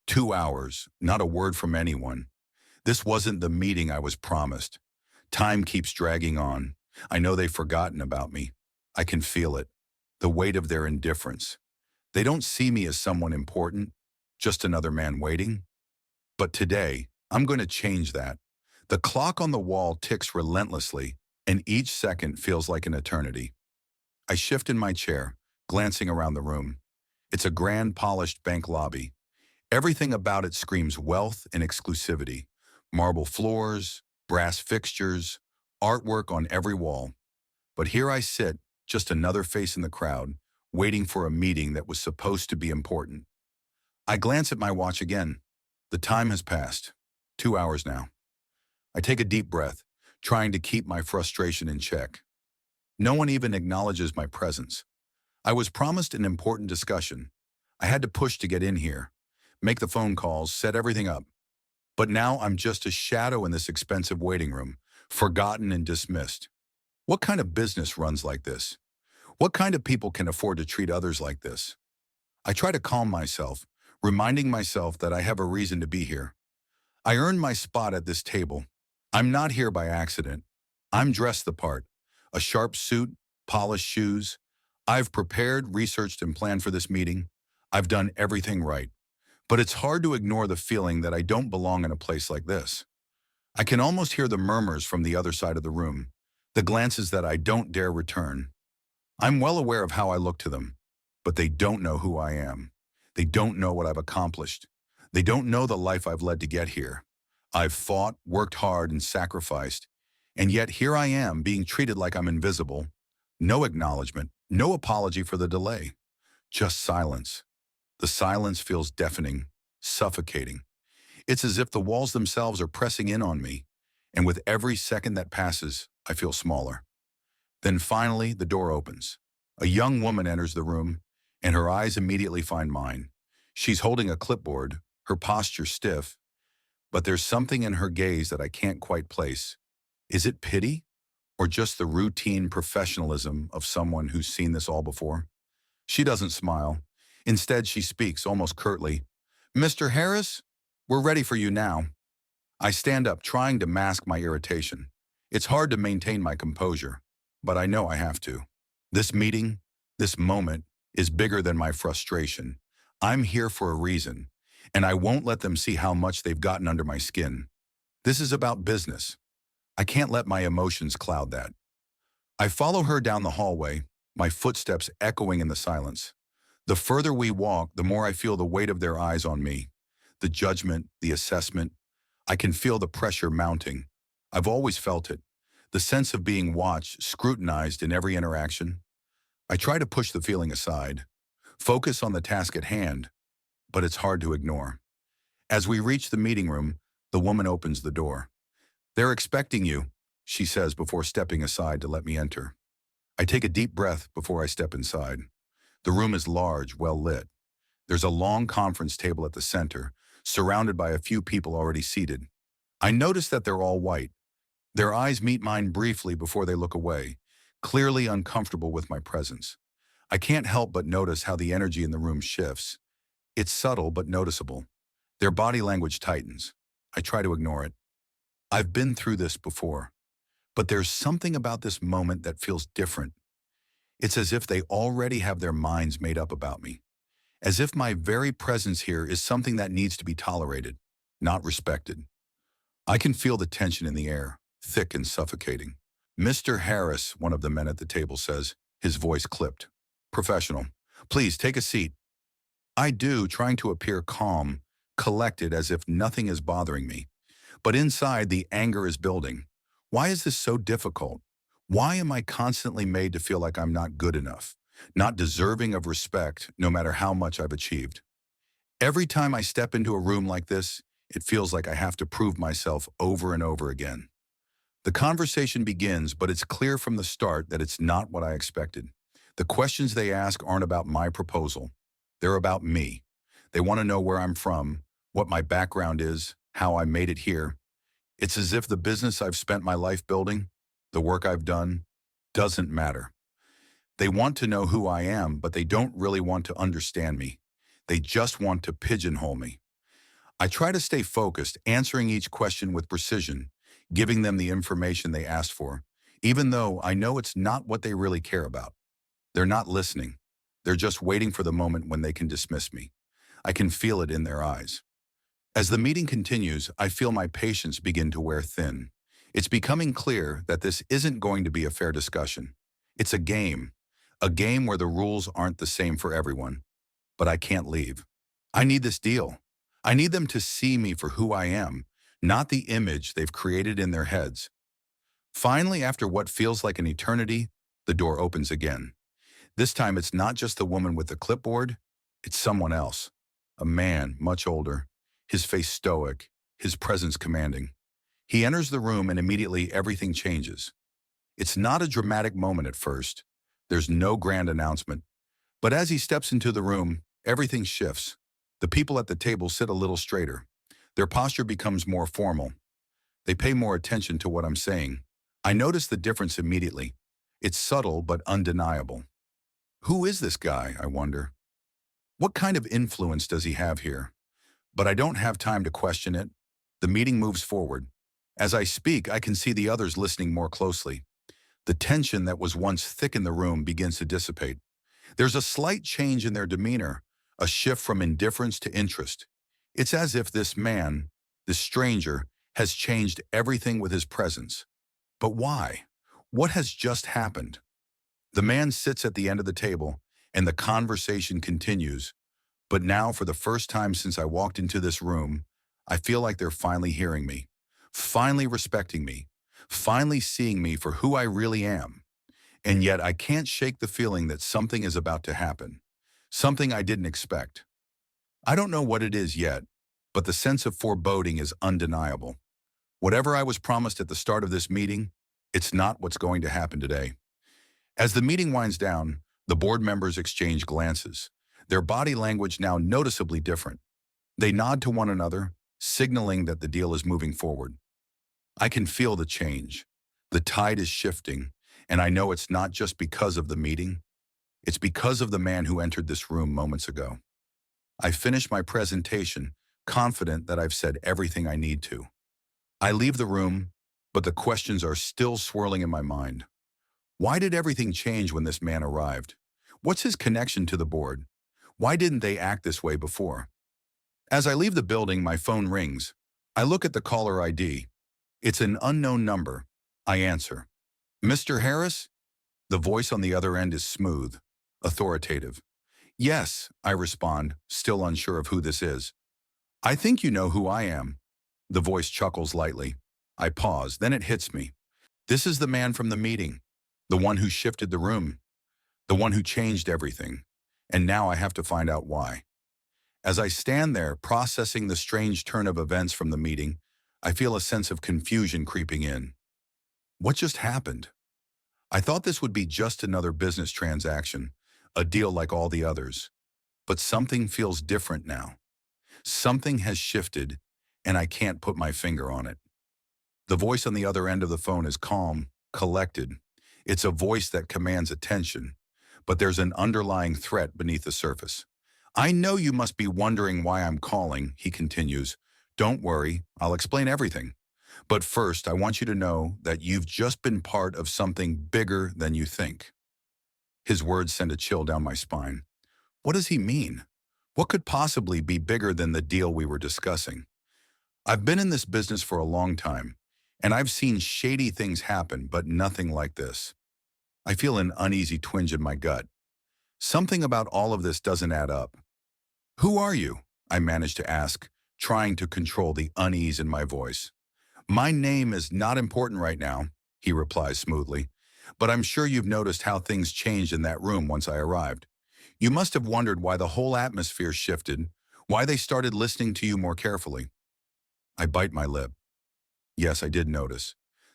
2 hours, not a word from anyone. This wasn't the meeting I was promised. Time keeps dragging on. I know they've forgotten about me. I can feel it. The weight of their indifference. They don't see me as someone important, just another man waiting. But today, I'm going to change that. The clock on the wall ticks relentlessly, and each second feels like an eternity. I shift in my chair, glancing around the room. It's a grand, polished bank lobby. Everything about it screams wealth and exclusivity. Marble floors, brass fixtures, artwork on every wall. But here I sit, just another face in the crowd, waiting for a meeting that was supposed to be important. I glance at my watch again. The time has passed. 2 hours now. I take a deep breath, trying to keep my frustration in check. No one even acknowledges my presence. I was promised an important discussion. I had to push to get in here, make the phone calls, set everything up. But now I'm just a shadow in this expensive waiting room, forgotten and dismissed. What kind of business runs like this? What kind of people can afford to treat others like this? I try to calm myself, reminding myself that I have a reason to be here. I earned my spot at this table. I'm not here by accident. I'm dressed the part. A sharp suit, polished shoes. I've prepared, researched, and planned for this meeting. I've done everything right. But it's hard to ignore the feeling that I don't belong in a place like this. I can almost hear the murmurs from the other side of the room, the glances that I don't dare return. I'm well aware of how I look to them, but they don't know who I am. They don't know what I've accomplished. They don't know the life I've led to get here. I've fought, worked hard, and sacrificed, and yet here I am being treated like I'm invisible. No acknowledgement, no apology for the delay. Just silence. The silence feels deafening, suffocating. It's as if the walls themselves are pressing in on me, and with every second that passes, I feel smaller. Then finally, the door opens. A young woman enters the room, and her eyes immediately find mine. She's holding a clipboard, her posture stiff, but there's something in her gaze that I can't quite place. Is it pity, or just the routine professionalism of someone who's seen this all before? She doesn't smile. Instead, she speaks almost curtly. "Mr. Harris, we're ready for you now." I stand up, trying to mask my irritation. It's hard to maintain my composure, but I know I have to. This meeting, this moment, is bigger than my frustration. I'm here for a reason, and I won't let them see how much they've gotten under my skin. This is about business. I can't let my emotions cloud that. I follow her down the hallway, my footsteps echoing in the silence. The further we walk, the more I feel the weight of their eyes on me. The judgment, the assessment. I can feel the pressure mounting. I've always felt it. The sense of being watched, scrutinized in every interaction. I try to push the feeling aside, focus on the task at hand, but it's hard to ignore. As we reach the meeting room, the woman opens the door. "They're expecting you," she says before stepping aside to let me enter. I take a deep breath before I step inside. The room is large, well lit. There's a long conference table at the center, surrounded by a few people already seated. I notice that they're all white. Their eyes meet mine briefly before they look away, clearly uncomfortable with my presence. I can't help but notice how the energy in the room shifts. It's subtle but noticeable. Their body language tightens. I try to ignore it. I've been through this before, but there's something about this moment that feels different. It's as if they already have their minds made up about me. As if my very presence here is something that needs to be tolerated, not respected. I can feel the tension in the air, thick and suffocating. "Mr. Harris," one of the men at the table says, his voice clipped. Professional. "Please take a seat." I do, trying to appear calm, collected as if nothing is bothering me. But inside, the anger is building. Why is this so difficult? Why am I constantly made to feel like I'm not good enough, not deserving of respect, no matter how much I've achieved? Every time I step into a room like this, it feels like I have to prove myself over and over again. The conversation begins, but it's clear from the start that it's not what I expected. The questions they ask aren't about my proposal. They're about me. They want to know where I'm from, what my background is, how I made it here. It's as if the business I've spent my life building, the work I've done, doesn't matter. They want to know who I am, but they don't really want to understand me. They just want to pigeonhole me. I try to stay focused, answering each question with precision, giving them the information they asked for, even though I know it's not what they really care about. They're not listening. They're just waiting for the moment when they can dismiss me. I can feel it in their eyes. As the meeting continues, I feel my patience begin to wear thin. It's becoming clear that this isn't going to be a fair discussion. It's a game where the rules aren't the same for everyone. But I can't leave. I need this deal. I need them to see me for who I am, not the image they've created in their heads. Finally, after what feels like an eternity, the door opens again. This time it's not just the woman with the clipboard, it's someone else. A man, much older, his face stoic, his presence commanding. He enters the room and immediately everything changes. It's not a dramatic moment at first. There's no grand announcement. But as he steps into the room, everything shifts. The people at the table sit a little straighter. Their posture becomes more formal. They pay more attention to what I'm saying. I notice the difference immediately. It's subtle but undeniable. Who is this guy, I wonder? What kind of influence does he have here? But I don't have time to question it. The meeting moves forward. As I speak, I can see the others listening more closely. The tension that was once thick in the room begins to dissipate. There's a slight change in their demeanor, a shift from indifference to interest. It's as if this man, this stranger, has changed everything with his presence. But why? What has just happened? The man sits at the end of the table, and the conversation continues. But now, for the first time since I walked into this room, I feel like they're finally hearing me, finally respecting me, finally seeing me for who I really am. And yet I can't shake the feeling that something is about to happen, something I didn't expect. I don't know what it is yet, but the sense of foreboding is undeniable. Whatever I was promised at the start of this meeting, it's not what's going to happen today. As the meeting winds down, the board members exchange glances, their body language now noticeably different. They nod to one another, signaling that the deal is moving forward. I can feel the change. The tide is shifting, and I know it's not just because of the meeting. It's because of the man who entered this room moments ago. I finish my presentation, confident that I've said everything I need to. I leave the room, but the questions are still swirling in my mind. Why did everything change when this man arrived? What's his connection to the board? Why didn't they act this way before? As I leave the building, my phone rings. I look at the caller ID. It's an unknown number. I answer. Mr. Harris? The voice on the other end is smooth, authoritative. Yes, I respond, still unsure of who this is. I think you know who I am. The voice chuckles lightly. I pause, then it hits me. This is the man from the meeting, the one who shifted the room, the one who changed everything. And now I have to find out why. As I stand there, processing the strange turn of events from the meeting, I feel a sense of confusion creeping in. What just happened? I thought this would be just another business transaction, a deal like all the others. But something feels different now. Something has shifted, and I can't put my finger on it. The voice on the other end of the phone is calm, collected. It's a voice that commands attention, but there's an underlying threat beneath the surface. I know you must be wondering why I'm calling, he continues. Don't worry, I'll explain everything. But first, I want you to know that you've just been part of something bigger than you think. His words send a chill down my spine. What does he mean? What could possibly be bigger than the deal we were discussing? I've been in this business for a long time, and I've seen shady things happen, but nothing like this. I feel an uneasy twinge in my gut. Something about all of this doesn't add up. Who are you? I manage to ask, trying to control the unease in my voice. My name is not important right now, he replies smoothly, but I'm sure you've noticed how things changed in that room once I arrived. You must have wondered why the whole atmosphere shifted, why they started listening to you more carefully. I bite my lip. Yes, I did notice.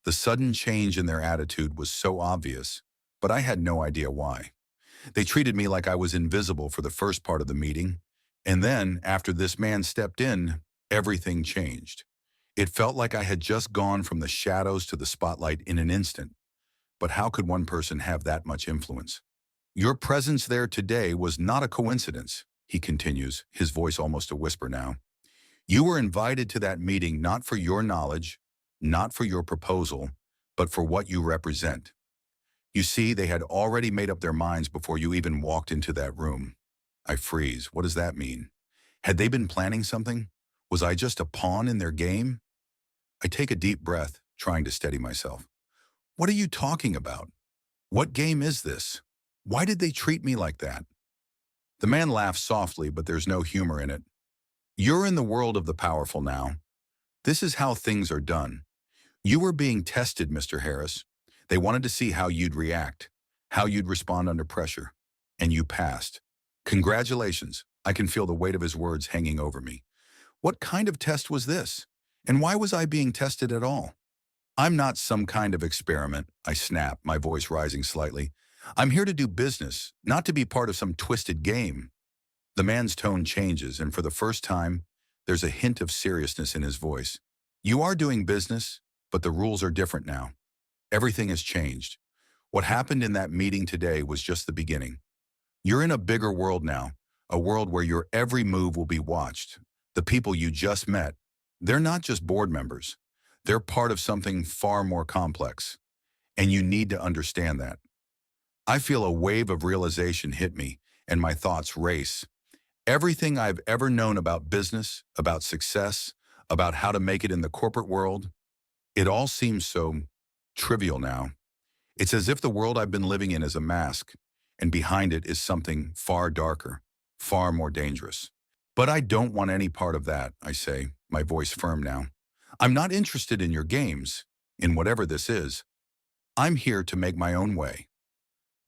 The sudden change in their attitude was so obvious, but I had no idea why. They treated me like I was invisible for the first part of the meeting, and then, after this man stepped in, everything changed. It felt like I had just gone from the shadows to the spotlight in an instant. But how could one person have that much influence? Your presence there today was not a coincidence, he continues, his voice almost a whisper now. You were invited to that meeting not for your knowledge, not for your proposal, but for what you represent. You see, they had already made up their minds before you even walked into that room. I freeze. What does that mean? Had they been planning something? Was I just a pawn in their game? I take a deep breath, trying to steady myself. What are you talking about? What game is this? Why did they treat me like that? The man laughs softly, but there's no humor in it. You're in the world of the powerful now. This is how things are done. You were being tested, Mr. Harris. They wanted to see how you'd react, how you'd respond under pressure. And you passed. Congratulations. I can feel the weight of his words hanging over me. What kind of test was this? And why was I being tested at all? I'm not some kind of experiment, I snap, my voice rising slightly. I'm here to do business, not to be part of some twisted game. The man's tone changes, and for the first time, there's a hint of seriousness in his voice. You are doing business, but the rules are different now. Everything has changed. What happened in that meeting today was just the beginning. You're in a bigger world now, a world where your every move will be watched. The people you just met, they're not just board members. They're part of something far more complex, and you need to understand that. I feel a wave of realization hit me, and my thoughts race. Everything I've ever known about business, about success, about how to make it in the corporate world, it all seems so trivial now. It's as if the world I've been living in is a mask, and behind it is something far darker, far more dangerous. But I don't want any part of that, I say, my voice firm now. I'm not interested in your games, in whatever this is. I'm here to make my own way.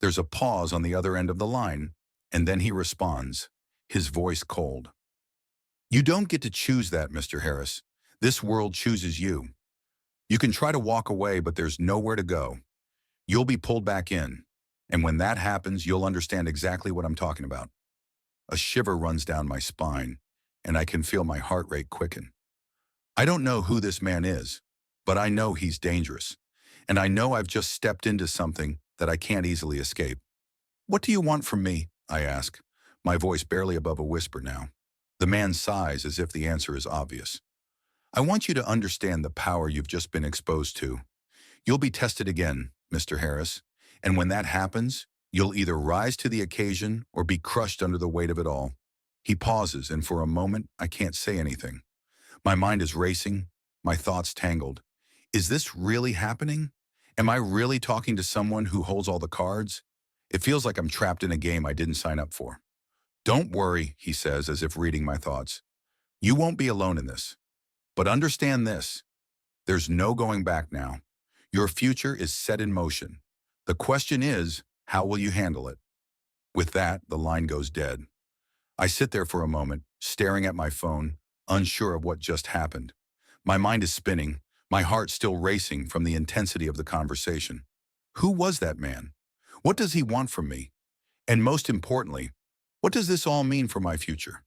There's a pause on the other end of the line, and then he responds, his voice cold. You don't get to choose that, Mr. Harris. This world chooses you. You can try to walk away, but there's nowhere to go. You'll be pulled back in, and when that happens, you'll understand exactly what I'm talking about. A shiver runs down my spine, and I can feel my heart rate quicken. I don't know who this man is, but I know he's dangerous, and I know I've just stepped into something that I can't easily escape. What do you want from me? I ask, my voice barely above a whisper now. The man sighs as if the answer is obvious. I want you to understand the power you've just been exposed to. You'll be tested again, Mr. Harris, and when that happens, you'll either rise to the occasion or be crushed under the weight of it all. He pauses, and for a moment, I can't say anything. My mind is racing, my thoughts tangled. Is this really happening? Am I really talking to someone who holds all the cards? It feels like I'm trapped in a game I didn't sign up for. Don't worry, he says, as if reading my thoughts. You won't be alone in this. But understand this. There's no going back now. Your future is set in motion. The question is, how will you handle it? With that, the line goes dead. I sit there for a moment, staring at my phone, unsure of what just happened. My mind is spinning, my heart still racing from the intensity of the conversation. Who was that man? What does he want from me? And most importantly, what does this all mean for my future?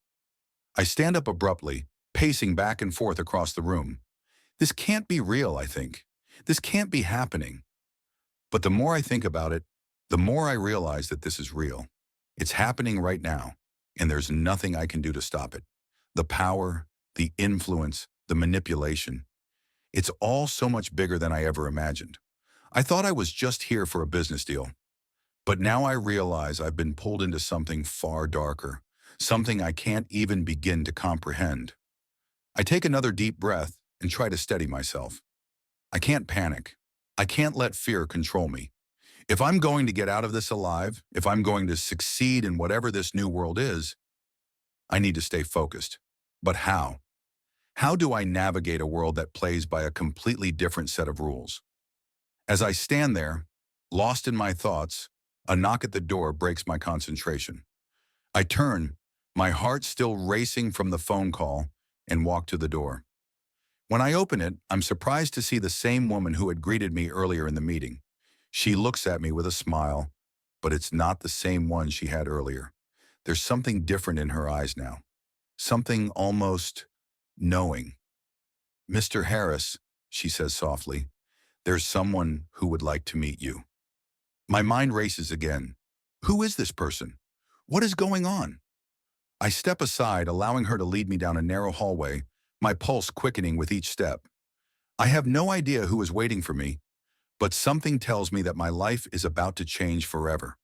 I stand up abruptly, pacing back and forth across the room. This can't be real, I think. This can't be happening. But the more I think about it, the more I realize that this is real. It's happening right now, and there's nothing I can do to stop it. The power, the influence, the manipulation. It's all so much bigger than I ever imagined. I thought I was just here for a business deal. But now I realize I've been pulled into something far darker, something I can't even begin to comprehend. I take another deep breath and try to steady myself. I can't panic. I can't let fear control me. If I'm going to get out of this alive, if I'm going to succeed in whatever this new world is, I need to stay focused. But how? How do I navigate a world that plays by a completely different set of rules? As I stand there, lost in my thoughts, a knock at the door breaks my concentration. I turn, my heart still racing from the phone call, and walk to the door. When I open it, I'm surprised to see the same woman who had greeted me earlier in the meeting. She looks at me with a smile, but it's not the same one she had earlier. There's something different in her eyes now. Something almost knowing. Mr. Harris, she says softly, there's someone who would like to meet you. My mind races again. Who is this person? What is going on? I step aside, allowing her to lead me down a narrow hallway, my pulse quickening with each step. I have no idea who is waiting for me, but something tells me that my life is about to change forever.